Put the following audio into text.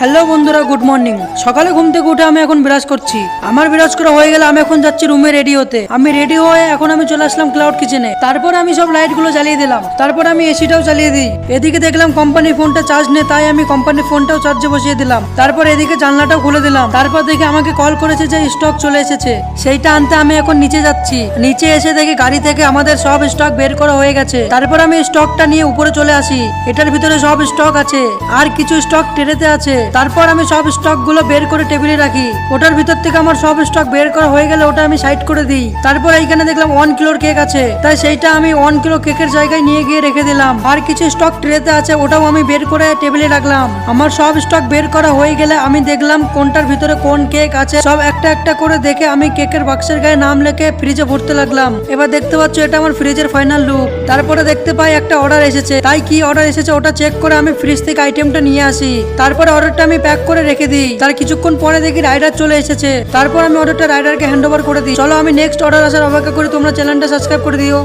Hello বন্ধুরা, good morning. সকালে ঘুম থেকে উঠে আমি এখন বিরাজ করছি। আমার বিরাজ করা হয়ে গেলে আমি এখন যাচ্ছি রুমে রেডি হতে। আমি রেডি হয়ে এখন আমি চলে আসলাম ক্লাউড কিচেনে। তারপর আমি সব লাইট গুলো জ্বালিয়ে দিলাম। তারপর আমি এসিটাও চালিয়ে দিই। এদিকে দেখলাম কোম্পানির ফোনটা চার্জ নেই, তাই আমি কোম্পানির ফোনটাও চার্জে বসিয়ে দিলাম। তারপর এদিকে জানলাটাও খুলে দিলাম। তারপর দেখে আমাকে কল করেছে যে স্টক চলে এসেছে, সেইটা আনতে আমি এখন নিচে যাচ্ছি। নিচে এসে দেখি গাড়ি থেকে আমাদের সব স্টক বের করা হয়ে গেছে। তারপর আমি স্টকটা নিয়ে উপরে চলে আসি। এটার ভিতরে সব স্টক আছে, আর কিছু স্টক ট্রেতে আছে। তারপর আমি সব স্টক গুলো বের করে টেবিলে রাখি। ওটার ভিতর থেকে আমার সব স্টক বের করা হয়ে গেলে ওটা আমি সাইড করে দিই। তারপর এইখানে দেখলাম 1 কিলোর কেক আছে, তাই সেইটা আমি 1 কিলো কেকের জায়গায় নিয়ে গিয়ে রেখে দিলাম। আর কিছু স্টক ট্রেতে আছে, ওটাও আমি বের করে টেবিলে রাখলাম। আমার সব স্টক বের করা হয়ে গেলে আমি দেখলাম কোনটার ভিতরে কোন কেক আছে। সব একটা একটা করে দেখে আমি কেকের বাক্সের গায়ে নাম লিখে ফ্রিজে ভরতে লাগলাম। এবার দেখতে পাচ্ছ এটা আমার ফ্রিজের ফাইনাল লুক। তারপরে দেখতে পাই একটা অর্ডার এসেছে, তাই কি অর্ডার এসেছে ওটা চেক করে আমি ফ্রিজ থেকে আইটেমটা নিয়ে আসি। তারপরে অর্ডারটা আমি প্যাক করে রেখে দিই। তার কিছুক্ষণ পরে দেখি রাইডার চলে এসেছে। তারপর আমি অর্ডারটা রাইডারকে হ্যান্ড ওভার করে দিই। চলো আমি নেক্সট অর্ডার আসার অপেক্ষা করি। তোমরা চ্যানেলটা সাবস্ক্রাইব করে দিও।